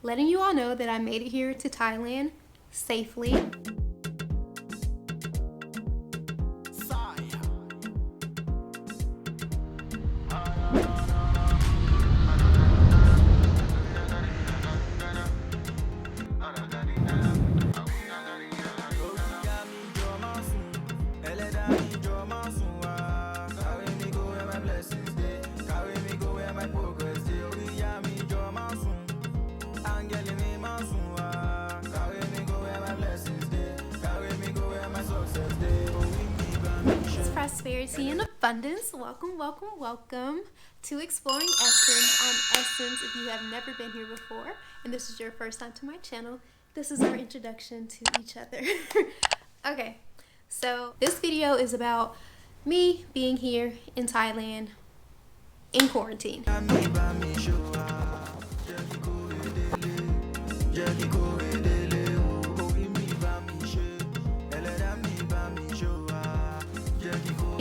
letting you all know that I made it here to Thailand safely. Prosperity and abundance. Welcome, welcome, welcome to Exploring Essence. I'm Essence if you have never been here before and this is your first time to my channel. This is our introduction to each other. Okay, so this video is about me being here in Thailand in quarantine.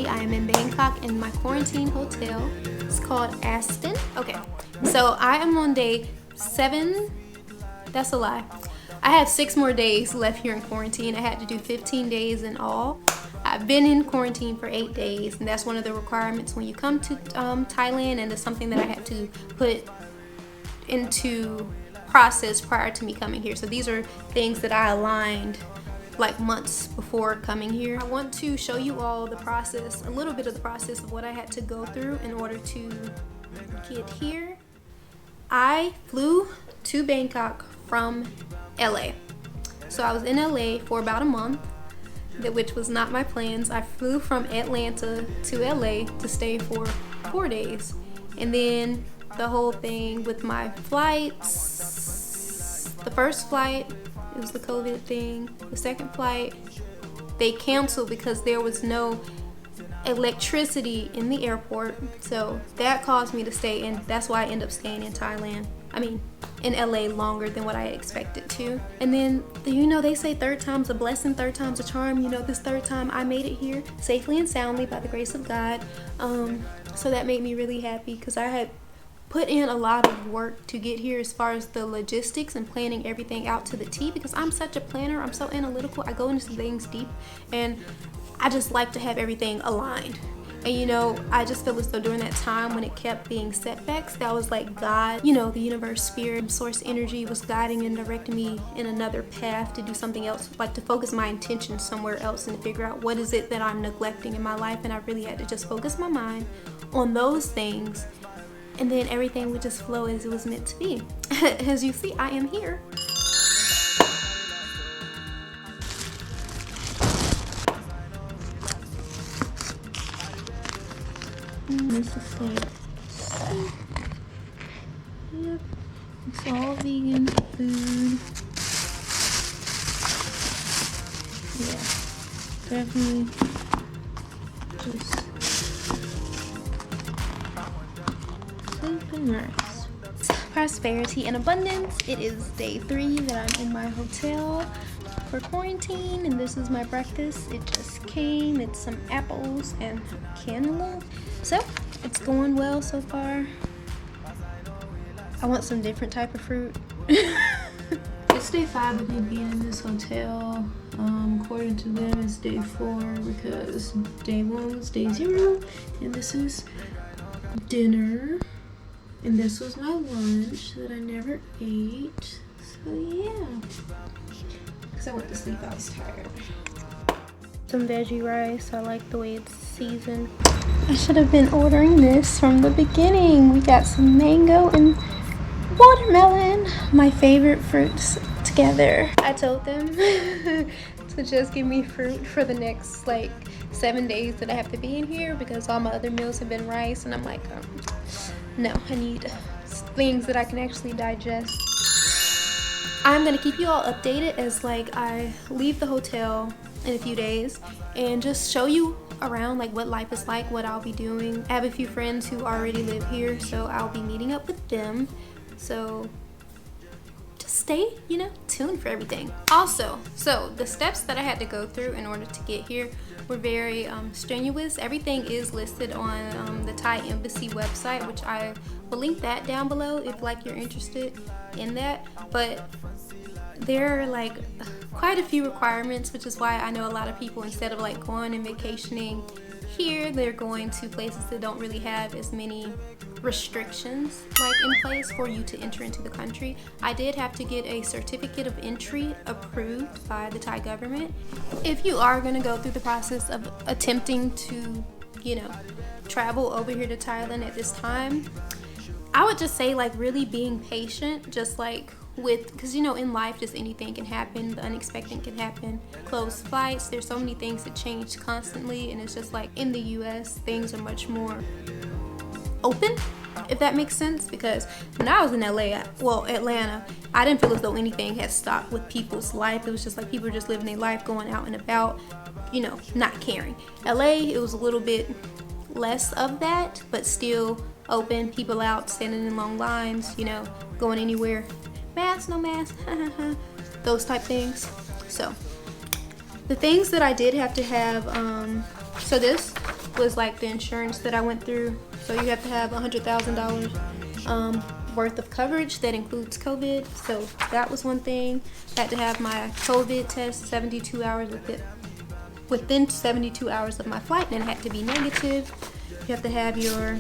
I am in Bangkok in my quarantine hotel. It's called Aspen. Okay, so I am on day 7. That's a lie. I have 6 more days left here in quarantine. I had to do 15 days in all. I've been in quarantine for 8 days, and that's one of the requirements when you come to Thailand, and it's something that I had to put into process prior to me coming here. So these are things that I aligned like months before coming here. I want to show you all the process, a little bit of the process of what I had to go through in order to get here. I flew to Bangkok from LA. So I was in LA for about a month, which was not my plans. I flew from Atlanta to LA to stay for 4 days. And then the whole thing with my flights, the first flight, it was the COVID thing. The second flight, they canceled because there was no electricity in the airport. So that caused me to stay, and that's why I ended up staying in Thailand. I mean, in LA longer than what I expected to. And then, you know, they say third time's a blessing, third time's a charm. You know, this third time I made it here safely and soundly by the grace of God. So that made me really happy because I had put in a lot of work to get here as far as the logistics and planning everything out to the T, because I'm such a planner. I'm so analytical. I go into things deep, and I just like to have everything aligned. And you know, I just feel as though during that time when it kept being setbacks, that was like God, you know, the universe, spirit, source energy was guiding and directing me in another path to do something else, like to focus my intention somewhere else and to figure out what is it that I'm neglecting in my life. And I really had to just focus my mind on those things, and then everything would just flow as it was meant to be. As you see, I am here. This is like soup. Yep, it's all vegan food. Yeah, definitely just soup and rice. Prosperity and abundance. It is day 3 that I'm in my hotel for quarantine, and this is my breakfast. It just came. It's some apples and cantaloupe. So it's going well so far. I want some different type of fruit. It's day 5 of me being in this hotel. According to them, it's day 4 because day 1 was day 0, and this is dinner, and this was my lunch that I never ate. So yeah, because I went to sleep, I was tired. Some veggie rice. I like the way it's seasoned. I should have been ordering this from the beginning. We got some mango and watermelon, my favorite fruits, together. I told them to just give me fruit for the next like 7 days that I have to be in here because all my other meals have been rice, and I'm like, no, I need things that I can actually digest. I'm gonna keep you all updated as like I leave the hotel in a few days and just show you around like what life is like, what I'll be doing. I have a few friends who already live here, so I'll be meeting up with them. So just stay, you know, tuned for everything. Also, so the steps that I had to go through in order to get here were very strenuous. Everything is listed on the Thai Embassy website, which I will link that down below if like you're interested. in that, but there are like quite a few requirements, which is why I know a lot of people, instead of like going and vacationing here, they're going to places that don't really have as many restrictions like in place for you to enter into the country. I did have to get a certificate of entry approved by the Thai government. If you are going to go through the process of attempting to, you know, travel over here to Thailand at this time, I would just say like really being patient, just like with, because you know in life just anything can happen, the unexpected can happen, closed flights, there's so many things that change constantly, and it's just like in the US things are much more open, if that makes sense. Because when I was in Atlanta, I didn't feel as though anything had stopped with people's life. It was just like people were just living their life, going out and about, you know, not caring. LA, it was a little bit less of that, but still open, people out standing in long lines, you know, going anywhere, mask, no mask, those type things. So the things that I did have to have, so this was like the insurance that I went through. So you have to have $100,000 worth of coverage that includes COVID. So that was one thing. I had to have my COVID test 72 hours within 72 hours of my flight, and it had to be negative. You have to have your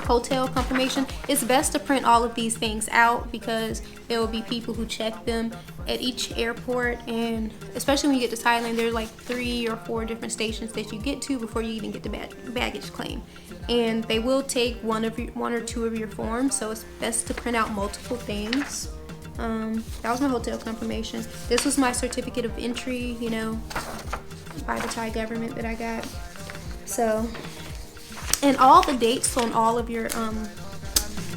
hotel confirmation. It's best to print all of these things out because there will be people who check them at each airport, and especially when you get to Thailand, there's like 3 or 4 different stations that you get to before you even get to baggage claim, and they will take one or two of your forms, so it's best to print out multiple things. That was my hotel confirmation. This was my certificate of entry, you know, by the Thai government that I got. So, and all the dates on all of your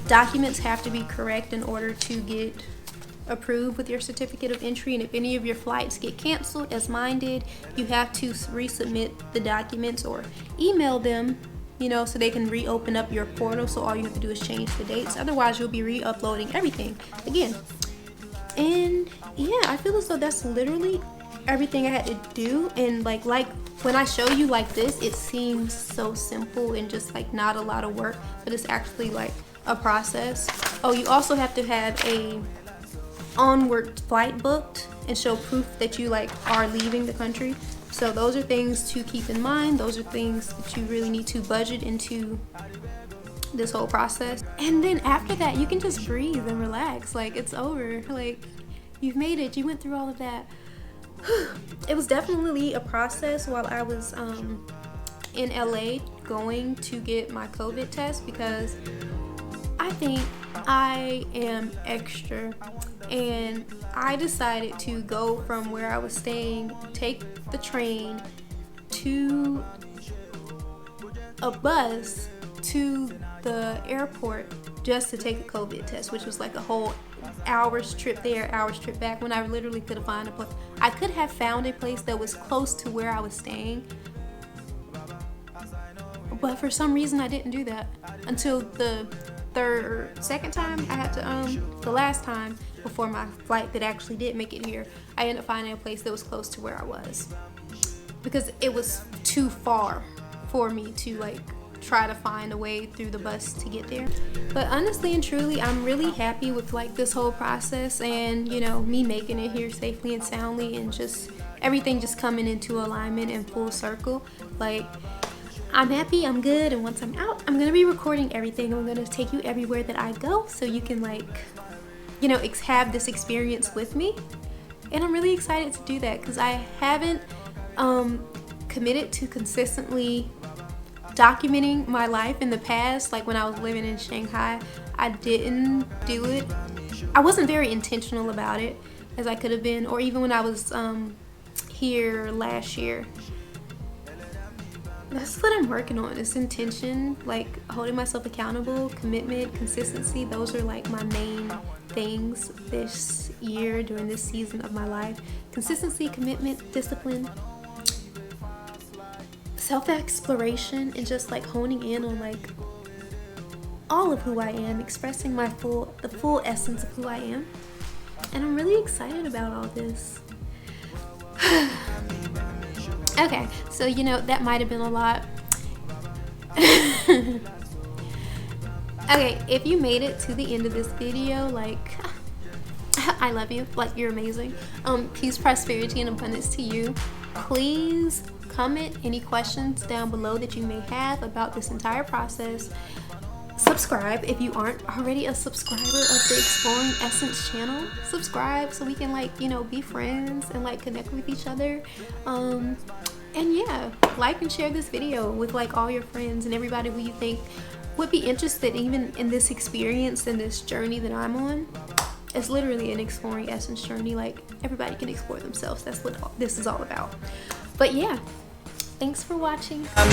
documents have to be correct in order to get approved with your certificate of entry. And if any of your flights get canceled, as mine did, you have to resubmit the documents or email them, you know, so they can reopen up your portal. So all you have to do is change the dates. Otherwise, you'll be re-uploading everything again. And yeah, I feel as though that's literally everything I had to do. And like when I show you like this, it seems so simple and just like not a lot of work, but it's actually like a process. Oh, you also have to have a onward flight booked and show proof that you like are leaving the country. So those are things to keep in mind. Those are things that you really need to budget into this whole process. And then after that, you can just breathe and relax. Like, it's over. Like, you've made it. You went through all of that. It was definitely a process while I was in LA going to get my COVID test, because I think I am extra, and I decided to go from where I was staying, take the train to a bus to the airport just to take a COVID test, which was like a whole hours trip there, hours trip back, when I literally could have found a place. I could have found a place that was close to where I was staying, but for some reason I didn't do that until the second time I had to, the last time before my flight that actually did make it here, I ended up finding a place that was close to where I was, because it was too far for me to like try to find a way through the bus to get there. But honestly and truly, I'm really happy with like this whole process, and you know, me making it here safely and soundly, and just everything just coming into alignment and full circle. Like, I'm happy, I'm good, and once I'm out, I'm gonna be recording everything. I'm gonna take you everywhere that I go, so you can like, you know, have this experience with me. And I'm really excited to do that, because I haven't committed to consistently documenting my life in the past. Like when I was living in Shanghai, I didn't do it. I wasn't very intentional about it as I could have been, or even when I was here last year. That's what I'm working on, is intention, like holding myself accountable, commitment, consistency. Those are like my main things this year during this season of my life. Consistency, commitment, discipline, self-exploration, and just like honing in on like all of who I am, expressing the full essence of who I am. And I'm really excited about all this. Okay, so you know, that might have been a lot. Okay, if you made it to the end of this video, like, I love you. Like, you're amazing. Peace, prosperity, and abundance to you. Please comment any questions down below that you may have about this entire process. Subscribe if you aren't already a subscriber of the Exploring Essence channel. Subscribe so we can, like, you know, be friends and like connect with each other. And yeah, like and share this video with like all your friends and everybody who you think would be interested even in this experience and this journey that I'm on. It's literally an Exploring Essence journey. Like, everybody can explore themselves. That's what this is all about. But yeah, thanks for watching. Carry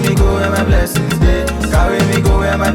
me go where my blessings dey. Carry me go where my